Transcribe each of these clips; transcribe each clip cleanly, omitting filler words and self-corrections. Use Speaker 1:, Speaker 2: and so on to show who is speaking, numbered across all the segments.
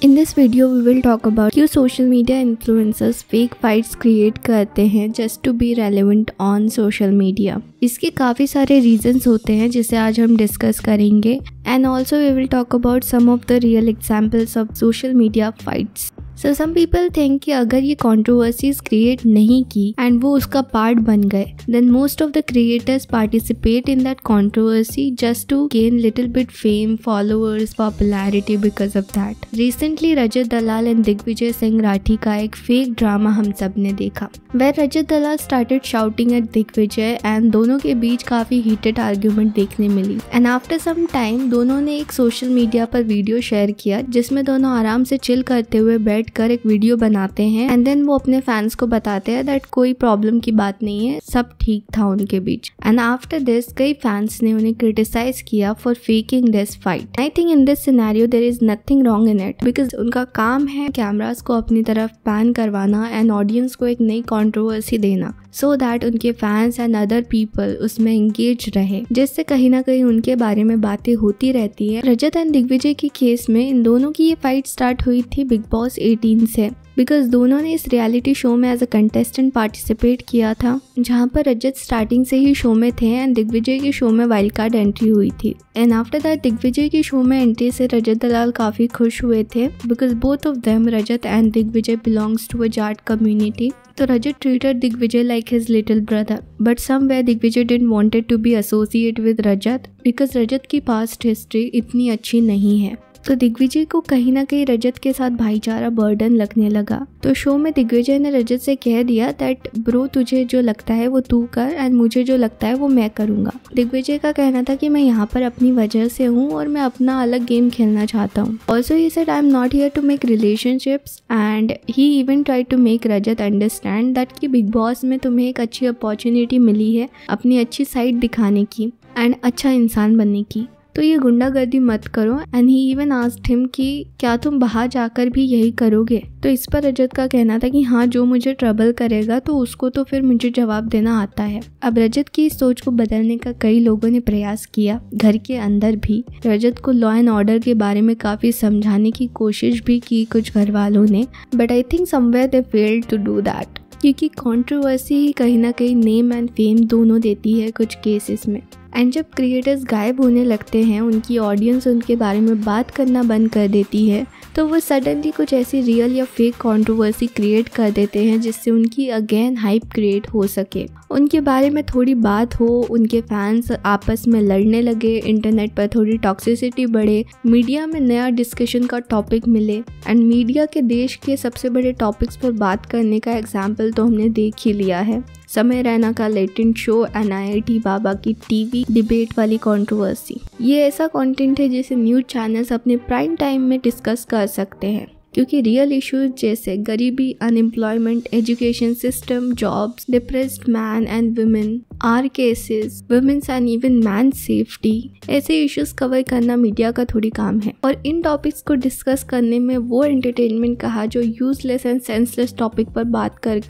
Speaker 1: In this video we will talk about क्यों social media influencers fake fights create करते हैं just to be relevant on social media। इसके काफ़ी सारे reasons होते हैं जिसे आज हम discuss करेंगे and also we will talk about some of the real examples of social media fights। So some people think कि अगर ये controversies create नहीं की and वो उसका part बन गए then most of the creators participate in that controversy just to gain little bit fame, followers, popularity because of that। Recently Rajat Dalal and Digvijay Singh Rathi का एक fake drama हम सब ने देखा where Rajat Dalal started shouting at Digvijay and दोनों के बीच काफ़ी heated argument देखने मिली and after some time दोनों ने एक social media पर वीडियो शेयर किया जिसमें दोनों आराम से चिल करते हुए कर एक वीडियो बनाते हैं एंड देन वो अपने फैंस को बताते हैं दैट कोई प्रॉब्लम की बात नहीं है, सब ठीक था उनके बीच। एंड आफ्टर दिस कई फैंस ने उन्हें क्रिटिसाइज किया for faking this fight. I think in this scenario there is nothing wrong in it because उनका काम है कैमरास को अपनी तरफ पैन करवाना एंड ऑडियंस को एक नई कंट्रोवर्सी देना सो दैट उनके फैंस एंड अदर पीपल उसमें एंगेज रहे, जिससे कहीं ना कहीं उनके बारे में बातें होती रहती है। रजत एंड दिग्विजय के केस में इन दोनों की ये फाइट स्टार्ट हुई थी बिग बॉस 18 से बिकॉज दोनों ने इस रियलिटी शो में एज अ कंटेस्टेंट पार्टिसिपेट किया था जहाँ पर रजत स्टार्टिंग से ही शो में थे एंड दिग्विजय के शो में वाइल्ड कार्ड एंट्री हुई थी। एंड आफ्टर दैट दिग्विजय के शो में एंट्री से रजत दलाल काफ़ी खुश हुए थे because both of them Rajat and Digvijay belongs to a Jat community. तो Rajat treated Digvijay like his little brother, but somewhere Digvijay didn't wanted to be associate with Rajat because रजत की past history इतनी अच्छी नहीं है। तो दिग्विजय को कहीं ना कहीं रजत के साथ भाईचारा बर्डन लगने लगा। तो शो में दिग्विजय ने रजत से कह दिया दैट ब्रो तुझे जो लगता है वो तू कर एंड मुझे जो लगता है वो मैं करूँगा। दिग्विजय का कहना था कि मैं यहाँ पर अपनी वजह से हूँ और मैं अपना अलग गेम खेलना चाहता हूँ। Also he said I am not here to make relationships and he even try to make Rajat understand that कि बिग बॉस में तुम्हें एक अच्छी अपॉर्चुनिटी मिली है अपनी अच्छी साइड दिखाने की एंड अच्छा इंसान बनने की, तो ये गुंडागर्दी मत करो। And he even asked him कि क्या तुम बाहर जाकर भी यही करोगे। तो इस पर रजत का कहना था कि हाँ जो मुझे ट्रबल करेगा तो उसको तो फिर मुझे जवाब देना आता है। अब रजत की इस सोच को बदलने का कई लोगों ने प्रयास किया, घर के अंदर भी रजत को लॉ एंड ऑर्डर के बारे में काफ़ी समझाने की कोशिश भी की कुछ घर वालों ने, but I think somewhere they failed to do that क्योंकि कंट्रोवर्सी ही कहीं ना कहीं नेम एंड फेम दोनों देती है कुछ केसेस में। एंड जब क्रिएटर्स गायब होने लगते हैं, उनकी ऑडियंस उनके बारे में बात करना बंद कर देती है, तो वो सडनली कुछ ऐसी रियल या फेक कंट्रोवर्सी क्रिएट कर देते हैं जिससे उनकी अगेन हाइप क्रिएट हो सके, उनके बारे में थोड़ी बात हो, उनके फैंस आपस में लड़ने लगे, इंटरनेट पर थोड़ी टॉक्सिसिटी बढ़े, मीडिया में नया डिस्कशन का टॉपिक मिले। एंड मीडिया के देश के सबसे बड़े टॉपिक्स पर बात करने का एग्जाम्पल तो हमने देख ही लिया है, समय रैना का लेटेंट शो एंड IIT बाबा की टीवी डिबेट वाली कंट्रोवर्सी। ये ऐसा कंटेंट है जिसे न्यूज़ चैनल्स अपने प्राइम टाइम में डिस्कस कर सकते हैं क्योंकि रियल इश्यूज जैसे गरीबी, unemployment, education system, jobs, depressed man and women, are cases, women's and even man safety, ऐसे इश्यूज कवर करना मीडिया का थोड़ी काम है। और इन टॉपिक्स को डिस्कस करने में वो एंटरटेनमेंट कहा जो यूजलेस एंड सेंसलेस टॉपिक पर बात कर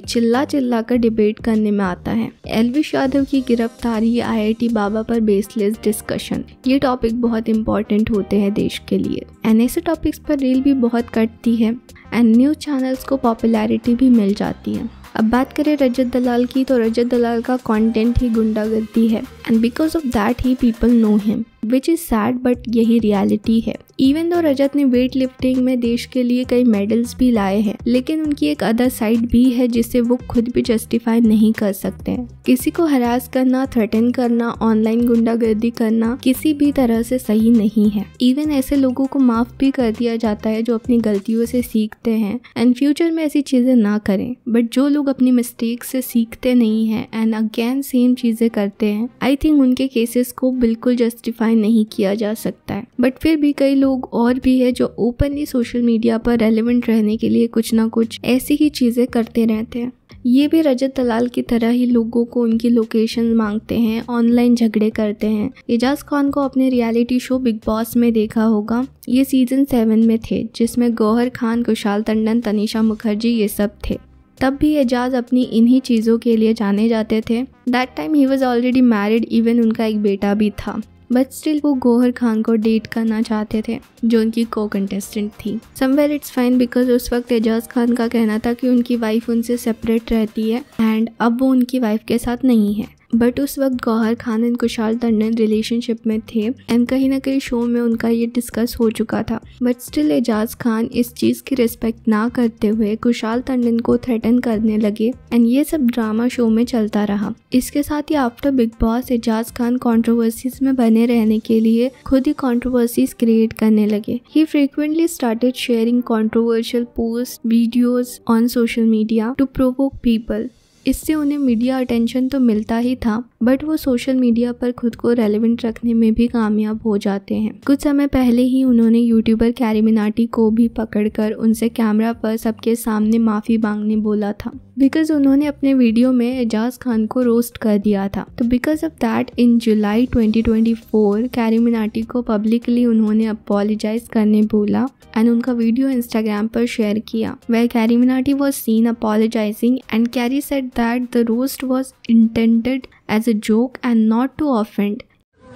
Speaker 1: चिल्ला कर डिबेट करने में आता है। एलविश यादव की गिरफ्तारी, IIT बाबा पर बेसलेस डिस्कशन, ये टॉपिक बहुत इंपॉर्टेंट होते हैं देश के लिए एंड ऐसे टॉपिक्स पर रील भी बहुत कटती है एंड न्यूज़ चैनल्स को पॉपुलैरिटी भी मिल जाती है। अब बात करें रजत दलाल की, तो रजत दलाल का कंटेंट ही गुंडागर्दी है and because of that he people know him which is sad but यही रियलिटी है। इवन दो रजत ने वेट लिफ्टिंग में देश के लिए कई मेडल्स भी लाए हैं, लेकिन उनकी एक अदर साइड भी है जिसे वो खुद भी जस्टिफाई नहीं कर सकते हैं। किसी को हरास करना, थ्रेटन करना, ऑनलाइन गुंडागर्दी करना किसी भी तरह से सही नहीं है। इवन ऐसे लोगों को माफ भी कर दिया जाता है जो अपनी गलतियों से सीखते हैं एंड फ्यूचर में ऐसी चीजें ना करें, बट जो लोग अपनी मिस्टेक से सीखते नहीं हैं एंड अगेन सेम चीजें करते हैं, आई थिंक उनके केसेस को बिल्कुल जस्टिफाई नहीं किया जा सकता है। बट फिर भी कई लोग और भी है जो ओपनली सोशल मीडिया पर रेलेवेंट रहने के लिए कुछ ना कुछ ऐसी ही चीजें करते रहते हैं। ये भी रजत दलाल की तरह ही लोगों को उनकी लोकेशन मांगते हैं, ऑनलाइन झगड़े करते हैं। एजाज खान को अपने रियलिटी शो बिग बॉस में देखा होगा, ये सीजन 7 में थे जिसमें गौहर खान, कुशाल टंडन, तनीषा मुखर्जी ये सब थे। तब भी एजाज अपनी इन्हीं चीज़ों के लिए जाने जाते थे। That time he was already married, even उनका एक बेटा भी था। बट स्टिल वो गौहर खान को डेट करना चाहते थे जो उनकी को कंटेस्टेंट थी। समवेयर इट्स फाइन बिकॉज उस वक्त एजाज खान का कहना था कि उनकी वाइफ उनसे सेपरेट रहती है एंड अब वो उनकी वाइफ के साथ नहीं है। बट उस वक्त गौहर खान एंड कुशाल टंडन रिलेशनशिप में थे एंड कहीं ना कहीं शो में उनका ये डिस्कस हो चुका था। बट स्टिल एजाज खान इस चीज़ की रिस्पेक्ट ना करते हुए कुशाल टंडन को थ्रेटन करने लगे एंड ये सब ड्रामा शो में चलता रहा। इसके साथ ही after Bigg Boss Ajaz Khan controversies में बने रहने के लिए खुद ही कंट्रोवर्सीज क्रिएट करने लगे। He frequently started sharing controversial post videos on social media to provoke people. इससे उन्हें मीडिया अटेंशन तो मिलता ही था बट वो सोशल मीडिया पर खुद को रेलेवेंट रखने में भी कामयाब हो जाते हैं। कुछ समय पहले ही उन्होंने यूट्यूबर कैरी मिनाटी को भी पकड़कर उनसे कैमरा पर सबके सामने माफ़ी मांगने बोला था बिकॉज उन्होंने अपने वीडियो में एजाज खान को रोस्ट कर दिया था। तो because of that in July 2024 Carry Minati को पब्लिकली उन्होंने अपोलोजाइज करने बोला एंड उनका वीडियो इंस्टाग्राम पर शेयर किया where Carry Minati was seen apologising and Carry said that the roast was intended as a joke and not to offend.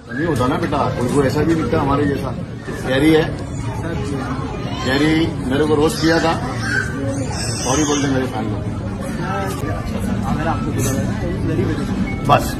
Speaker 2: नहीं होता ना बेटा, कोई ऐसा भी दिखता हमारे जैसा। कैरी है, कैरी मेरे को रोस्ट किया था, सॉरी बोल दे मेरे फैन लोग बस।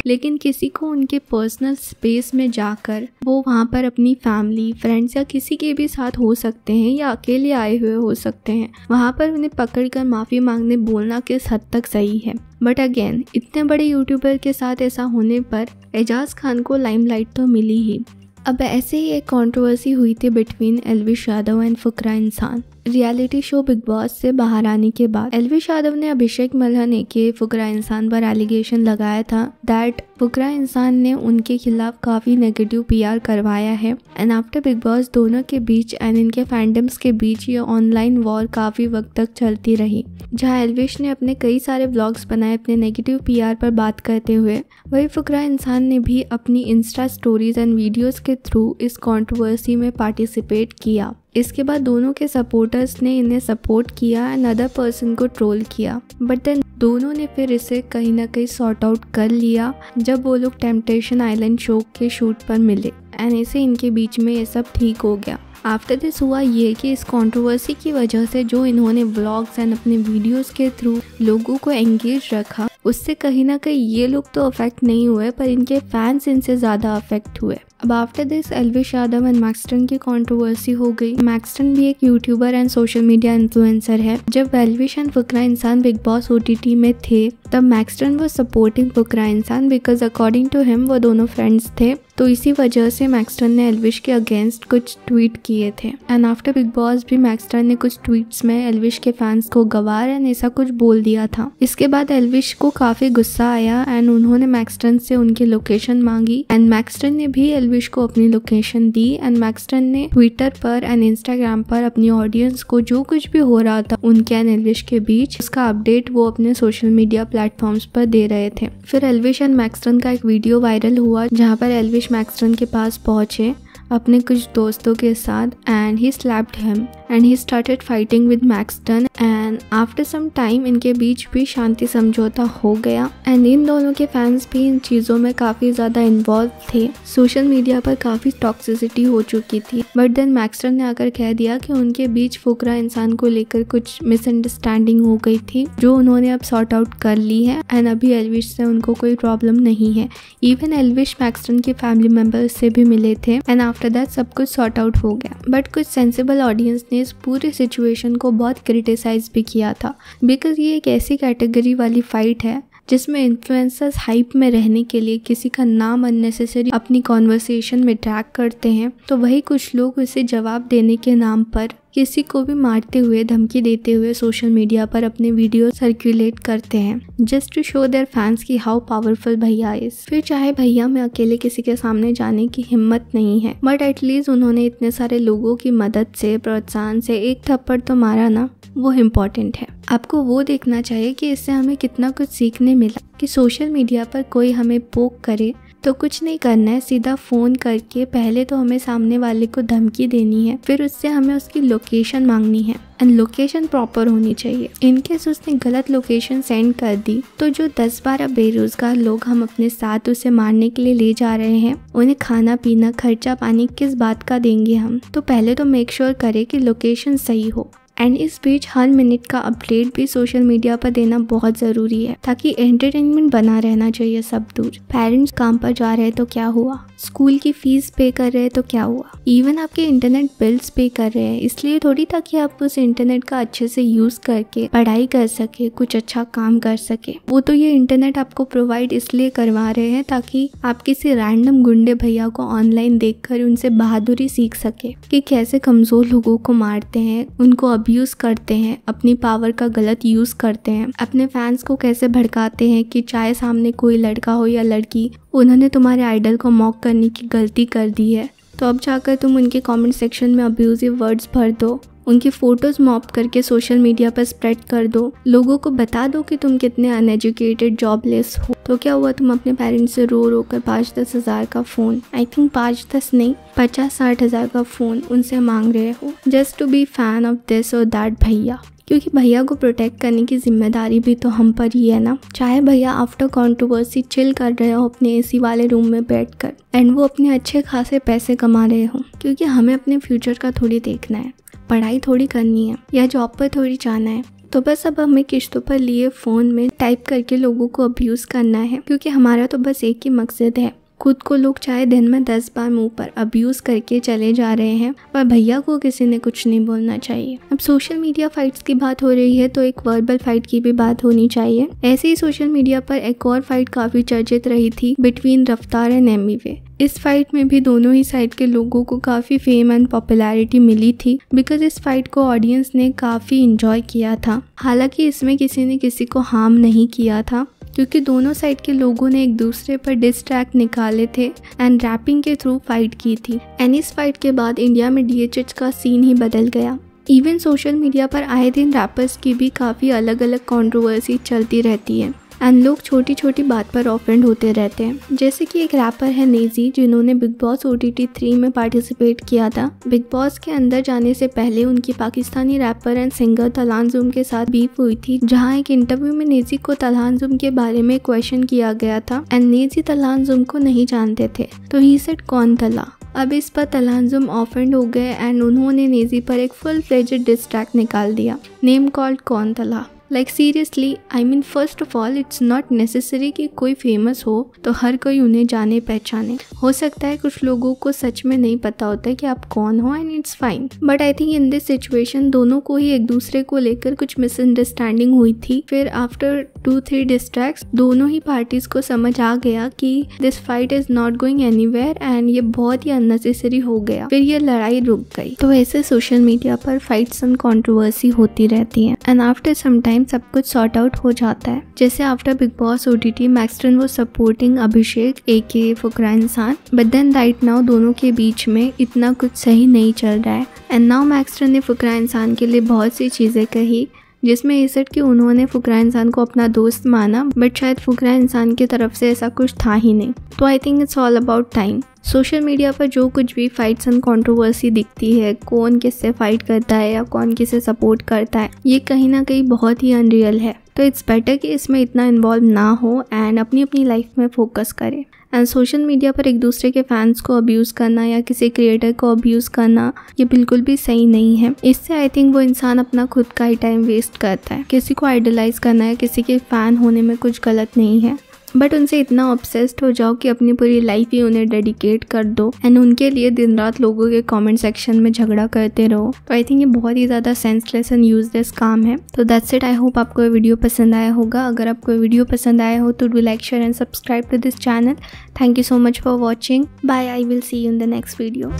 Speaker 1: लेकिन किसी को उनके पर्सनल स्पेस में जाकर वो वहाँ पर अपनी फैमिली फ्रेंड्स या किसी के भी साथ हो सकते हैं या अकेले आए हुए हो सकते हैं, वहाँ पर उन्हें पकड़कर माफ़ी मांगने बोलना किस हद तक सही है। बट अगेन इतने बड़े यूट्यूबर के साथ ऐसा होने पर एजाज खान को लाइमलाइट तो मिली ही। अब ऐसे ही एक कंट्रोवर्सी हुई थी बिटवीन एल्विश यादव एंड फुकरा इंसान। रियलिटी शो बिग बॉस से बाहर आने के बाद एल्विश यादव ने अभिषेक मल्हन के फुकरा इंसान पर एलिगेशन लगाया था दैट फुकरा इंसान ने उनके खिलाफ काफ़ी नेगेटिव पीआर करवाया है एंड आफ्टर बिग बॉस दोनों के बीच एंड इनके फैंडम्स के बीच ये ऑनलाइन वॉर काफ़ी वक्त तक चलती रही, जहां एल्विश ने अपने कई सारे व्लॉग्स बनाए अपने नेगेटिव पीआर पर बात करते हुए, वही फुकरा इंसान ने भी अपनी इंस्टा स्टोरीज एंड वीडियोस के थ्रू इस कंट्रोवर्सी में पार्टिसिपेट किया। इसके बाद दोनों के सपोर्टर्स ने इन्हें सपोर्ट किया एंड अदर पर्सन को ट्रोल किया बट देन दोनों ने फिर इसे कहीं ना कहीं सॉर्ट आउट कर लिया जब वो लोग टेम्पटेशन आइलैंड शो के शूट पर मिले एंड ऐसे इनके बीच में ये सब ठीक हो गया। आफ्टर दिस हुआ ये कि इस कंट्रोवर्सी की वजह से जो इन्होंने व्लॉग्स एंड अपने वीडियोस के थ्रू लोगों को एंगेज रखा, उससे कहीं ना कहीं ये लोग तो अफेक्ट नहीं हुए पर इनके फैंस इनसे ज़्यादा अफेक्ट हुए। अब after this Elvish Yadav and Maxton की कंट्रोवर्सी हो गई। मैक्सटन भी एक YouTuber and social media influencer है। जब एल्विश एंड फुकरा इंसान बिग बॉस OTT में थे तब मैक्सटन वो सपोर्टिंग फुकरा इंसान बिकॉज अकॉर्डिंग टू हिम वो दोनों फ्रेंड्स थे, तो इसी वजह से मैक्सटन ने एल्विश के अगेंस्ट कुछ ट्वीट किए थे एंड आफ्टर बिग बॉस भी मैक्सटन ने कुछ ट्वीट्स में एल्विश के फैंस को गवार एंड ऐसा कुछ बोल दिया था। इसके बाद एल्विश को काफ़ी गुस्सा आया एंड उन्होंने मैक्सटन से उनकी लोकेशन मांगी एंड मैक्सटन ने भी एल्विश को अपनी लोकेशन दी एंड मैक्सटन ने ट्विटर पर एंड इंस्टाग्राम पर अपनी ऑडियंस को जो कुछ भी हो रहा था उनके एंड एल्विश के बीच उसका अपडेट वो अपने सोशल मीडिया प्लेटफॉर्म्स पर दे रहे थे। फिर एल्विश एंड मैक्सटन का एक वीडियो वायरल हुआ जहाँ पर एल्विश मैक्सटन के पास पहुंचे अपने कुछ दोस्तों के साथ and he slapped him and he started fighting with Maxtern and after some time इनके बीच भी शांति समझौता हो गया एंड इन दोनों के फैंस भी इन चीज़ों में काफ़ी ज़्यादा इन्वॉल्व थे। सोशल मीडिया पर काफ़ी टॉक्सिसिटी हो चुकी थी बट देन मैक्सटन ने आकर कह दिया कि उनके बीच फुकरा इंसान को लेकर कुछ मिसअंडरस्टैंडिंग हो गई थी जो उन्होंने अब सॉर्ट आउट कर ली है एंड अभी एल्विश से उनको कोई प्रॉब्लम नहीं है। इवन एल्विश मैक्सटन के फैमिली मेम्बर्स से भी मिले थे एंड आफ्टर दैट सब कुछ सॉर्ट आउट हो गया। बट कुछ सेंसिबल ऑडियंस ने इस पूरी सिचुएशन को बहुत क्रिटिसाइज भी किया था बिकॉज ये एक ऐसी कैटेगरी वाली फाइट है जिसमें इन्फ्लुएंसर्स हाइप में रहने के लिए किसी का नाम अननेसेसरी अपनी कॉन्वर्सेशन में ड्रैग करते हैं, तो वही कुछ लोग उसे जवाब देने के नाम पर किसी को भी मारते हुए धमकी देते हुए सोशल मीडिया पर अपने वीडियो सर्कुलेट करते हैं just to show their fans की हाउ पावरफुल भैया इज। फिर चाहे भैया में अकेले किसी के सामने जाने की हिम्मत नहीं है बट एटलीस्ट उन्होंने इतने सारे लोगों की मदद से प्रोत्साहन से एक थप्पड़ तो मारा ना, वो इम्पॉर्टेंट है। आपको वो देखना चाहिए कि इससे हमें कितना कुछ सीखने मिला कि सोशल मीडिया पर कोई हमें पोक करे तो कुछ नहीं करना है, सीधा फ़ोन करके पहले तो हमें सामने वाले को धमकी देनी है, फिर उससे हमें उसकी लोकेशन मांगनी है एंड लोकेशन प्रॉपर होनी चाहिए। इनकेस उसने गलत लोकेशन सेंड कर दी तो जो 10-12 बेरोजगार लोग हम अपने साथ उसे मारने के लिए ले जा रहे हैं, उन्हें खाना पीना खर्चा पानी किस बात का देंगे हम। तो पहले तो मेक श्योर करें कि लोकेशन सही हो। एंड इस बीच हर मिनट का अपडेट भी सोशल मीडिया पर देना बहुत ज़रूरी है, ताकि एंटरटेनमेंट बना रहना चाहिए सब दूर। पेरेंट्स काम पर जा रहे हैं तो क्या हुआ, स्कूल की फीस पे कर रहे हैं तो क्या हुआ, इवन आपके इंटरनेट बिल्स पे कर रहे हैं, इसलिए थोड़ी ताकि आप उस इंटरनेट का अच्छे से यूज़ करके पढ़ाई कर सके, कुछ अच्छा काम कर सके। वो तो ये इंटरनेट आपको प्रोवाइड इसलिए करवा रहे हैं ताकि आप किसी रैंडम गुंडे भैया को ऑनलाइन देखकर उनसे बहादुरी सीख सके कि कैसे कमज़ोर लोगों को मारते हैं, उनको अब्यूज़ करते हैं, अपनी पावर का गलत यूज़ करते हैं, अपने फैंस को कैसे भड़काते हैं कि चाहे सामने कोई लड़का हो या लड़की, उन्होंने तुम्हारे आइडल को मॉक करने की गलती कर दी है तो अब जाकर तुम उनके कमेंट सेक्शन में अब्यूजिव वर्ड्स भर दो, उनकी फ़ोटोज़ मॉप करके सोशल मीडिया पर स्प्रेड कर दो, लोगों को बता दो कि तुम कितने अनएजुकेटेड जॉबलेस हो। तो क्या हुआ, तुम अपने पेरेंट्स से रो रो कर 5-10 हज़ार का फ़ोन, आई थिंक 5-10 नहीं 50-60 हज़ार का फ़ोन उनसे मांग रहे हो just to be fan of this और दैट भैया। क्योंकि भैया को प्रोटेक्ट करने की जिम्मेदारी भी तो हम पर ही है ना। चाहे भैया आफ्टर कंट्रोवर्सी चिल कर रहे हो अपने एसी वाले रूम में बैठकर एंड वो अपने अच्छे खासे पैसे कमा रहे हो, क्योंकि हमें अपने फ्यूचर का थोड़ी देखना है, पढ़ाई थोड़ी करनी है या जॉब पर थोड़ी जाना है। तो बस अब हमें किश्तों पर लिए फ़ोन में टाइप करके लोगों को अब्यूज़ करना है, क्योंकि हमारा तो बस एक ही मकसद है, खुद को लोग चाहे दिन में 10 बार मुंह पर अब्यूज़ करके चले जा रहे हैं, पर भैया को किसी ने कुछ नहीं बोलना चाहिए। अब सोशल मीडिया फाइट्स की बात हो रही है तो एक वर्बल फाइट की भी बात होनी चाहिए। ऐसे ही सोशल मीडिया पर एक और फाइट काफ़ी चर्चित रही थी बिटवीन रफ्तार एंड एमिवे। इस फाइट में भी दोनों ही साइड के लोगों को काफ़ी फेम एंड पॉपुलैरिटी मिली थी, बिकॉज इस फाइट को ऑडियंस ने काफ़ी इंजॉय किया था। हालांकि इसमें किसी ने किसी को हार्म नहीं किया था, क्योंकि दोनों साइड के लोगों ने एक दूसरे पर डिस ट्रैक निकाले थे एंड रैपिंग के थ्रू फाइट की थी। एंड इस फाइट के बाद इंडिया में DHH का सीन ही बदल गया। इवन सोशल मीडिया पर आए दिन रैपर्स की भी काफ़ी अलग अलग कंट्रोवर्सी चलती रहती है एंड लोग छोटी छोटी बात पर ऑफेंड होते रहते हैं। जैसे कि एक रैपर है नेजी, जिन्होंने बिग बॉस OTT 3 में पार्टिसिपेट किया था। बिग बॉस के अंदर जाने से पहले उनकी पाकिस्तानी रैपर एंड सिंगर तलांजुम के साथ बीफ हुई थी, जहां एक इंटरव्यू में नेजी को तलांजुम के बारे में क्वेश्चन किया गया था एंड नेजी तलांजुम को नहीं जानते थे, तो ही सेड कौन तला। अब इस पर तलांजुम ऑफेंड हो गए एंड उन्होंने नेजी पर एक फुल फ्लेजेड डिस ट्रैक निकाल दिया, नेम कॉल्ड कौन तला। Like seriously, I mean first of all it's not necessary कि कोई फेमस हो तो हर कोई उन्हें जाने पहचाने। हो सकता है कुछ लोगों को सच में नहीं पता होता है कि आप कौन हो and it's fine, but I think in this situation दोनों को ही एक दूसरे को लेकर कुछ मिसअंडरस्टैंडिंग हुई थी। फिर आफ्टर 2-3 डिस्ट्रैक्ट्स दोनों ही पार्टीज को समझ आ गया कि this fight is not going anywhere and ये बहुत ही अननेसेसरी हो गया। फिर ये लड़ाई रुक गई। तो ऐसे सोशल मीडिया पर फाइट्स एंड कंट्रोवर्सी होती रहती है एंड आफ्टर सम टाइम सब कुछ सॉर्ट आउट हो जाता है। जैसे after Bigg boss OTT Maxton वो सपोर्टिंग अभिषेक AKA फुकरा इंसान, बट देन राइट नाउ दोनों के बीच में इतना कुछ सही नहीं चल रहा है एंड नाउ मैक्सटन ने फुकरा इंसान के लिए बहुत सी चीज़ें कही, जिसमें ये सेट कि उन्होंने फुकरा इंसान को अपना दोस्त माना, बट शायद फुकरा इंसान की तरफ से ऐसा कुछ था ही नहीं। तो I think it's all about time. Social media पर जो कुछ भी फाइट्स एंड कंट्रोवर्सी दिखती है, कौन किससे फाइट करता है या कौन किसे सपोर्ट करता है, ये कहीं ना कहीं बहुत ही अनरियल है। तो इट्स बेटर कि इसमें इतना इन्वॉल्व ना हो एंड अपनी अपनी लाइफ में फोकस करें। एंड सोशल मीडिया पर एक दूसरे के फैंस को अब्यूज़ करना या किसी क्रिएटर को अब्यूज़ करना ये बिल्कुल भी सही नहीं है। इससे आई थिंक वो इंसान अपना खुद का ही टाइम वेस्ट करता है। किसी को आइडलाइज करना या किसी के फ़ैन होने में कुछ गलत नहीं है, बट उनसे इतना ऑब्सेस्ड हो जाओ कि अपनी पूरी लाइफ ही उन्हें डेडिकेट कर दो एंड उनके लिए दिन रात लोगों के कमेंट सेक्शन में झगड़ा करते रहो। तो आई थिंक ये बहुत ही ज़्यादा सेंसलेस एंड यूजलेस काम है। तो दैट्स इट। आई होप आपको ये वीडियो पसंद आया होगा। अगर आपको ये वीडियो पसंद आया हो तो do like, share and subscribe to this channel. Thank you so much for watching. Bye. I will see you in the next video.